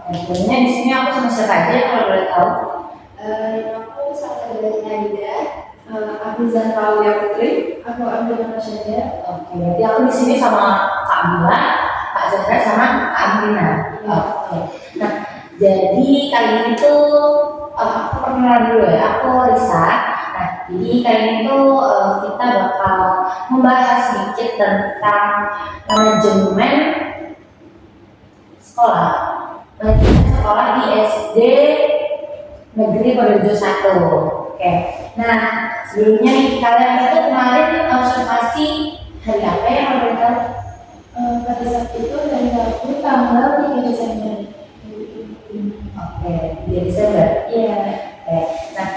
Sebenarnya di sini aku semester aja kalau boleh tahu. Aku sama dari Nanda, aku Zahra Putri, aku Abdul Rasyada. Oke, berarti aku di sini sama Kak Bila, Kak Zahra sama Kak Amrina. Oke. Nah, jadi kali ini tuh aku perkenalan dulu ya. Aku Risa. Nah, jadi kali ini tuh kita bakal membahas sedikit tentang manajemen sekolah. Manajemen sekolah di SD Negeri Purworejo 1. Oke. Nah, sebelumnya nih kalian itu kemarin observasi hari apa ya kalau boleh tahu? Pada saat itu dari Rabu tanggal 3 Desember. Oke, 3 Desember. Iya. Oke. Nah,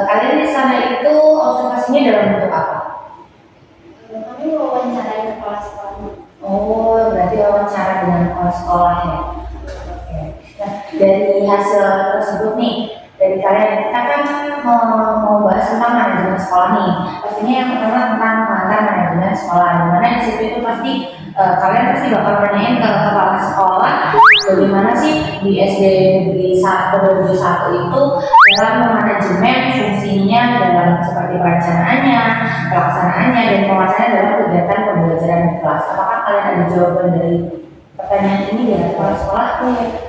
kalian di sana itu observasinya dalam bentuk apa? Kami wawancara kepala sekolah. Oh, berarti wawancara dengan kepala sekolah ya. Oke. Nah, dari hasil tersebut nih, dari kalian kita kan mau bahas tentang manajemen sekolah nih. Pastinya yang pertama tentang pengantar manajemen sekolah. Dimana di situ itu pasti kalian pasti bakal nanyain ke kepala sekolah bagaimana sih di SD Negeri Purworejo 1 itu dalam manajemen fungsinya dalam seperti perencanaannya, pelaksanaannya dan penguasaan dalam kegiatan pembelajaran di kelas. Apakah kalian ada jawaban dari pertanyaan ini dari kepala sekolah?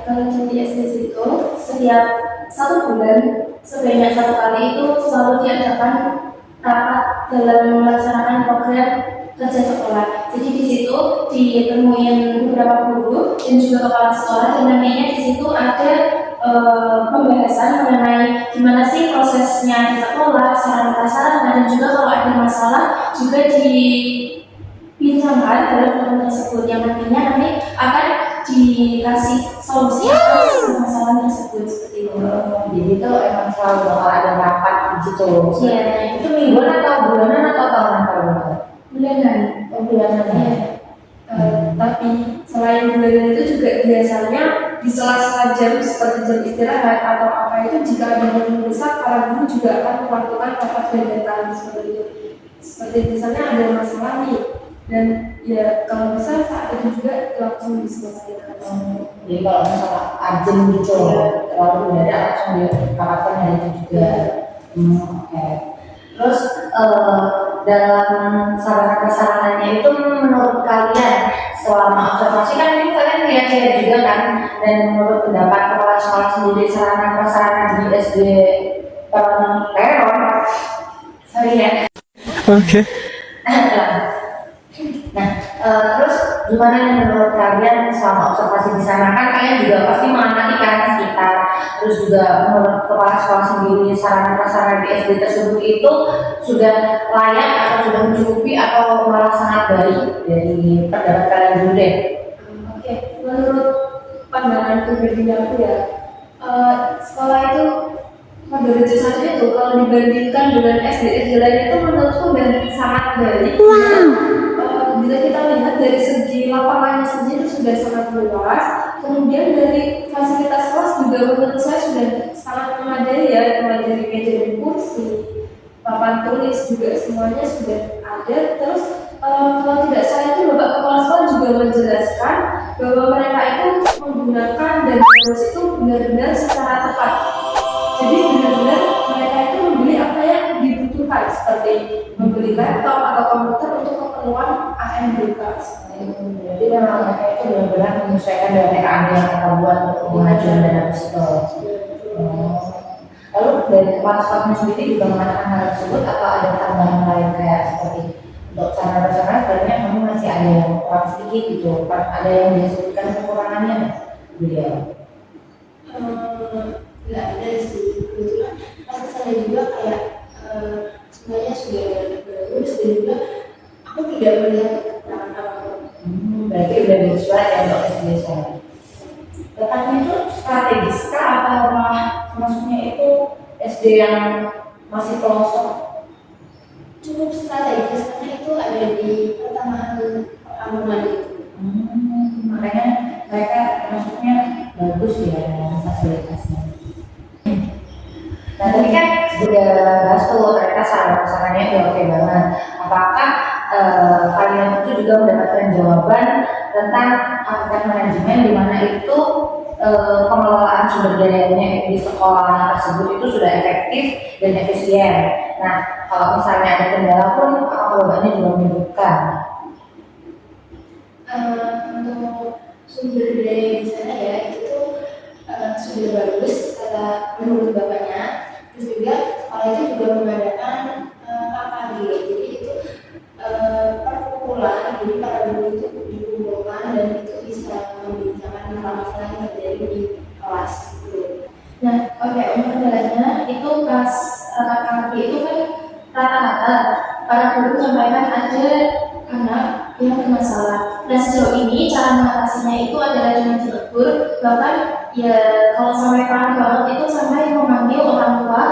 Kalau di SD itu setiap 1 bulan sebanyak 1 kali itu selalu diadakan rapat dalam melaksanakan program kerja sekolah. Jadi di situ ditemuin beberapa guru dan juga kepala sekolah dan nantinya di situ ada pembahasan mengenai gimana sih prosesnya di sekolah, sarana prasarana dan juga kalau ada masalah juga dibincangkan dalam program tersebut yang nantinya nanti akan dikasih solusi atas masalah tersebut seperti itu. Jadi itu emang selalu bakal ada rapat gitu. Iya. Itu mingguan atau bulanan atau tahunan kalau betul? Bulanan. Oh, bulanan ya. Tapi selain bulanan itu juga biasanya di sela-sela jam seperti jam istirahat atau apa itu jika ada yang mendesak para guru juga akan melakukan rapat dadakan seperti itu. Seperti misalnya ada masalah nih dan ya kalau bisa saat itu juga langsung diselesaikan. Jadi kalau misalnya urgent gitu, terlalu mendadak langsung dirapatkan hari itu juga. Oke. Terus dalam sarana prasarananya itu menurut kalian selama observasi kan ini kalian lihat-lihat juga kan, dan menurut pendapat kepala sekolah sendiri sarana prasarana di SD Peron, sorry ya. Oke. Nah, terus gimana nih menurut kalian selama observasi di sana? Kan kalian juga pasti mengamati kan sekitar, terus juga menurut kepala sekolah sendiri sarana prasarana di SD tersebut itu sudah layak atau sudah mencukupi atau malah sangat baik dari pendapat kalian dulu deh? Oke, menurut pandangan pribadi aku ya, sekolah itu Purworejo 1 itu kalau dibandingkan dengan SD lain itu menurutku udah sangat baik. Bila kita lihat dari segi lapangannya sendiri sudah sangat luas, kemudian dari fasilitas kelas juga menurut saya sudah sangat memadai ya, mulai dari meja dan kursi, papan tulis juga semuanya sudah ada. Terus kalau tidak salah itu Bapak Kepala Sekolah juga menjelaskan bahwa mereka itu menggunakan dan terus itu benar-benar secara tepat. Jadi benar-benar mereka itu membeli apa yang dibutuhkan seperti membeli laptop atau komputer untuk keperluan AMDK. Jadi memang mereka itu benar-benar menyesuaikan dengan RAD yang kita buat untuk pengajuan dana tersebut. Lalu dari kepala sekolahnya sendiri juga mengatakan hal tersebut atau ada tambahan lain kayak seperti untuk sarana-sarana sebenarnya kamu masih ada yang kurang sedikit gitu, ada yang disebutkan kekurangannya beliau? Nggak ada sih, kebetulan pas saya juga kayak semuanya sudah bagus dan juga aku tidak melihat kekurangan apapun. Berarti udah disuai ya untuk SD saya. Letaknya itu strategis kah atau malah maksudnya itu SD yang masih pelosok? Cukup strategis karena itu ada di pertengahan Amman itu. Makanya mereka maksudnya bagus ya fasilitasnya. Nah tadi kan udah bahas tuh ternyata saran-sarannya udah oke banget. Apakah kalian itu juga mendapatkan jawaban tentang anggaran manajemen di mana itu sumber dayanya di sekolah tersebut itu sudah efektif dan efisien. Nah, kalau misalnya ada kendala pun Bapak juga menyebutkan. Untuk sumber daya di sana ya itu tuh sudah bagus kata menurut bapaknya. Terus juga sekolah itu juga mengadakan KKG, jadi itu perkumpulan, jadi para guru itu dikumpulkan dan itu bisa membincangkan masalah-masalah yang terjadi di kelas gitu. Nah, oke, untuk kendalanya itu pas KKG itu kan rata-rata para guru menyampaikan ada anak yang bermasalah. Nah, sejauh ini cara mengatasinya itu adalah dengan ditegur, bahkan ya kalau sampai parah banget itu sampai memanggil orang tua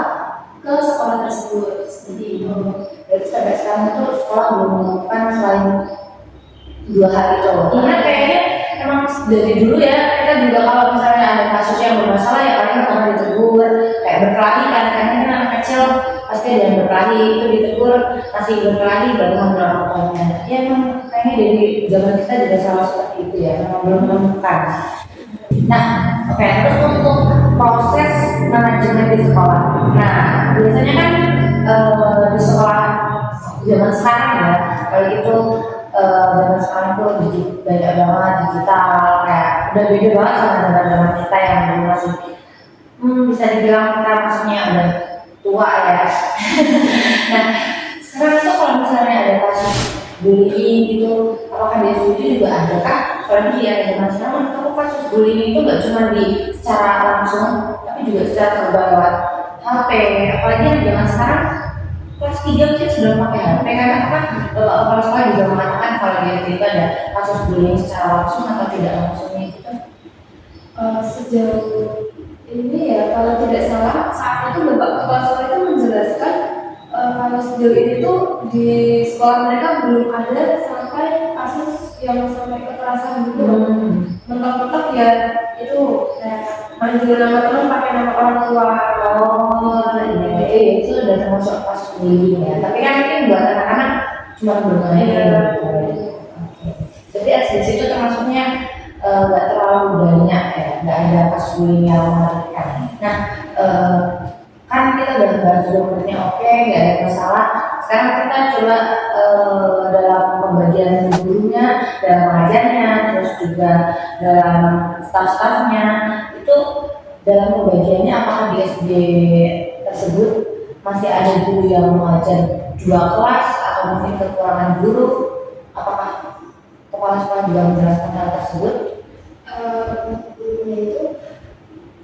ke sekolah tersebut. Seperti itu. Jadi sampai sekarang itu sekolah belum melakukan selain 2 hal itu. Karena kayaknya emang dari dulu ya kita juga kalau misalnya ada kasus yang bermasalah ya paling pernah ditegur, kayak berkelahi kan anak kecil pasti ada yang berkelahi itu ditegur, masih berkelahi baru manggil orang tuanya. Ya emang kayaknya dari zaman kita juga sama seperti itu ya, memang belum menemukan. Nah, oke, terus untuk proses manajemen di sekolah. Nah, biasanya kan di sekolah zaman sekarang ya, kalau itu zaman sekarang tuh banyak banget digital, kayak udah beda banget sama zaman kita yang dulu masih bisa dibilang kita maksudnya udah tua ya. Nah, sekarang itu kalau misalnya ada kasus bullying gitu, apakah di SUD juga ada kah? Kalau di zaman sekarang itu kasus bullying itu gak cuma di secara langsung, tapi juga secara verbal lewat HP. Apalagi yang zaman sekarang kelas 3 kita sudah pakai HP karena apa? Kepala sekolah juga mengatakan kalau di SUD itu ada kasus bullying secara langsung atau tidak langsungnya gitu. Sejauh ini ya kalau tidak salah saat itu Bapak Kepala Sekolah itu menjelaskan kalau sejauh ini tuh di sekolah mereka belum ada sampai kasus yang sampai kekerasan gitu. Mentok-mentok ya itu manggil nama teman pakai nama orang tua. Oh iya, itu udah termasuk kasus bullying ya. Tapi kan mungkin buat anak-anak cuma bermain. Jadi SD itu termasuknya nggak terlalu banyak ya, nggak ada kasus bullying yang mengerikan. Nah, kan kita udah bahas juga menurutnya oke, nggak ada masalah. Sekarang kita coba dalam pembagian gurunya, dalam pengajarnya, terus juga dalam staf-stafnya, itu dalam pembagiannya apakah di SD tersebut masih ada guru yang mengajar 2 kelas atau mungkin kekurangan guru? Apakah kepala sekolah juga menjelaskan hal tersebut? Gurunya itu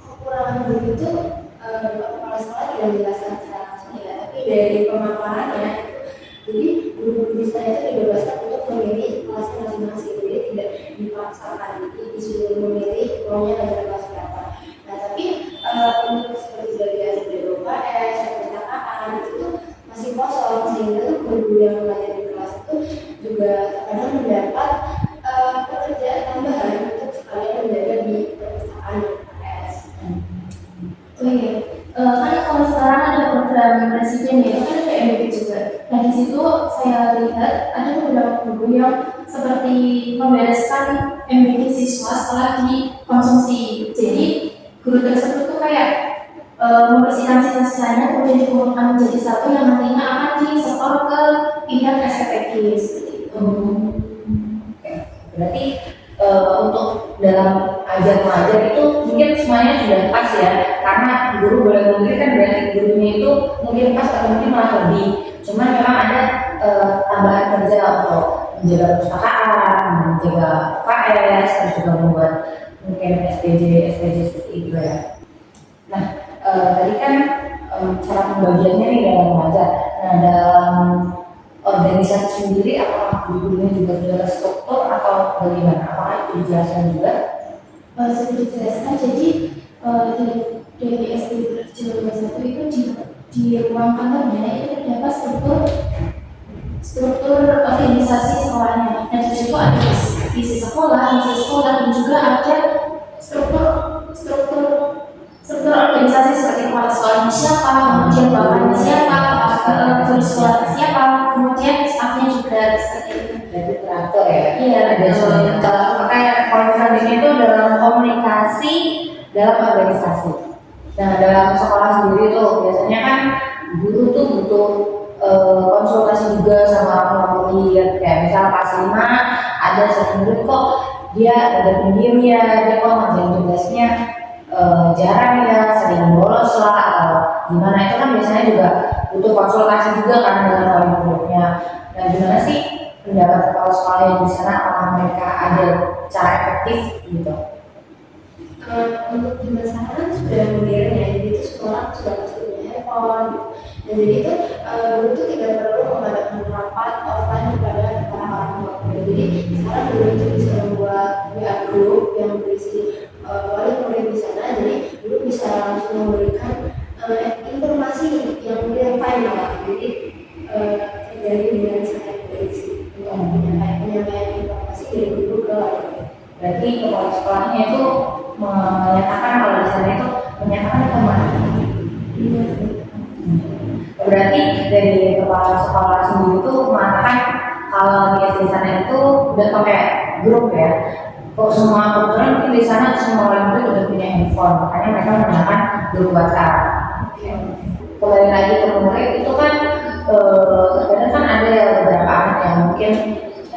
kekurangan guru itu kepala sekolah tidak menjelaskan secara langsung ya, tapi dari pemaparannya jadi guru-guru di sana itu dibebaskan untuk memilih kelasnya masing-masing, jadi tidak dipaksakan, jadi disuruh memilih maunya belajar kelas berapa. Nah tapi untuk seperti bagian DOKS, perpustakaan itu masih kosong, sehingga tuh guru yang mengajar di kelas itu juga terkadang mendapat pekerjaan tambahan untuk sekalian menjaga di perpustakaan DOKS. Oke, kan kalau sekarang ada program presiden ya, kan ada MBK juga. Nah di situ saya lihat ada beberapa guru yang seperti membereskan MBK siswa setelah dikonsumsi. Jadi guru tersebut tuh kayak membersihkan sisa-sisanya kemudian dikumpulkan menjadi satu yang nantinya akan disetor ke pihak SPPG seperti itu. Berarti untuk dalam ajar mengajar itu mungkin semuanya sudah pas ya, karena guru boleh memilih kan, berarti gurunya itu mungkin pas atau mungkin malah lebih. Cuman memang ada tambahan kerja untuk menjaga perpustakaan, menjaga UKS, terus juga membuat mungkin SPJ seperti itu ya. Nah, tadi kan cara pembagiannya nih dalam mengajar. Nah, dalam organisasi sendiri apakah guru-gurunya juga sudah terstruktur atau bagaimana? Apakah itu dijelaskan juga? Sudah dijelaskan, jadi dari SD Berjaya 1 itu di ruang kantornya itu terdapat struktur organisasi sekolahnya. Dan di situ ada visi sekolah, misi sekolah, dan juga ada struktur organisasi seperti kepala sekolahnya siapa, kemudian bapaknya siapa, guru sekolah siapa, kemudian stafnya juga seperti itu. Jadi teratur ya? Iya, ada soalnya. Makanya kalau misalnya itu dalam komunikasi dalam organisasi. 5 ada satu murid kok dia udah pendiam ya, dia kok ngerjain tugasnya jarang ya, sering bolos lah atau gimana. Itu kan biasanya juga butuh konsultasi juga kan dengan wali muridnya. Nah gimana sih pendapat kepala sekolah yang di sana, apakah mereka ada cara efektif gitu? Untuk di masa sekarang sudah modern ya, jadi itu sekolah sudah pasti punya handphone gitu. Dan jadi itu guru itu tidak perlu mengadakan rapat offline kepada para orang tua. Jadi sekarang guru itu bisa membuat WA group yang berisi wali murid di sana, jadi guru bisa langsung memberikan informasi yang real time lah. Jadi dari dengan sangat baik sih, penyampaian informasi dari guru ke wali murid. Berarti kepala sekolahnya itu menyatakan kalau di sana itu menyatakan kemana? Berarti dari kepala sekolah sendiri itu mengatakan kalau di sana itu udah pakai grup ya. Kok semua kebetulan mungkin di sana semua wali murid udah punya handphone, makanya mereka menggunakan grup WhatsApp. Kembali lagi ke murid itu kan terkadang kan ada ya beberapa anak yang mungkin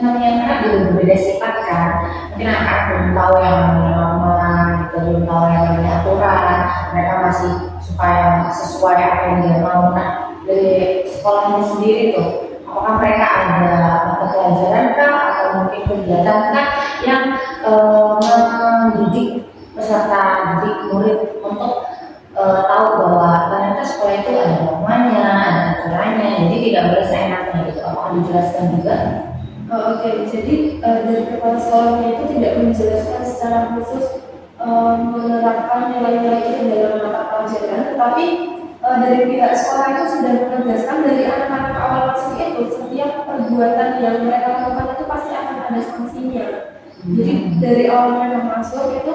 namanya anak juga berbeda sifat kan, mungkin anak belum tahu yang namanya norma gitu, belum tahu yang namanya aturan, mereka masih suka yang sesuai apa yang dia mau. Nah dari sekolahnya sendiri tuh, apakah mereka ada mata pelajaran kah atau mungkin kegiatan kah yang mendidik peserta didik murid untuk tahu bahwa ternyata sekolah itu ada normanya, ada aturannya, jadi tidak boleh seenaknya gitu. Apakah dijelaskan juga? Oke, jadi dari kepala sekolahnya itu tidak menjelaskan secara khusus menerapkan nilai-nilai itu dalam mata pelajaran, tetapi dari pihak sekolah itu sudah menegaskan dari anak-anak awal masuk itu setiap perbuatan yang mereka lakukan itu pasti akan ada sanksinya. Jadi dari awal mereka masuk itu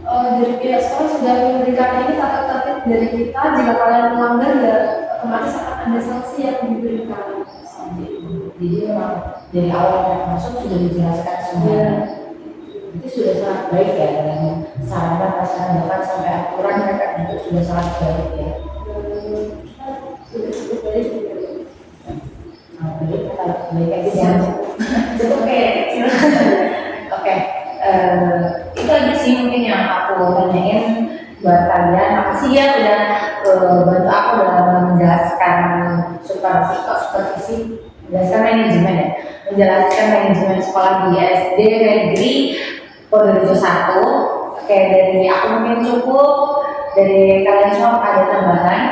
dari pihak sekolah sudah memberikan ini tata tertib dari kita, jika kalian melanggar ya otomatis akan ada sanksi yang diberikan. Jadi memang dari awal mereka masuk sudah dijelaskan semua. Itu sudah sangat baik ya, dalam sarana prasarana bahkan sampai aturan mereka itu sudah sangat baik ya. Sudah cukup baik. Jadi kalau baik aja jangan cukup kayak kecil. Oke, itu aja sih mungkin yang aku tanyain buat kalian. Makasih ya udah bantu aku dalam menjelaskan supervisi menjelaskan manajemen ya, menjelaskan manajemen sekolah di SD Negeri Purworejo 1. Oke, dari aku mungkin cukup, dari kalian semua ada tambahan?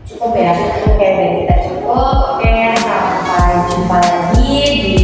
Cukup ya, oke dari kita cukup. Oke, sampai jumpa lagi di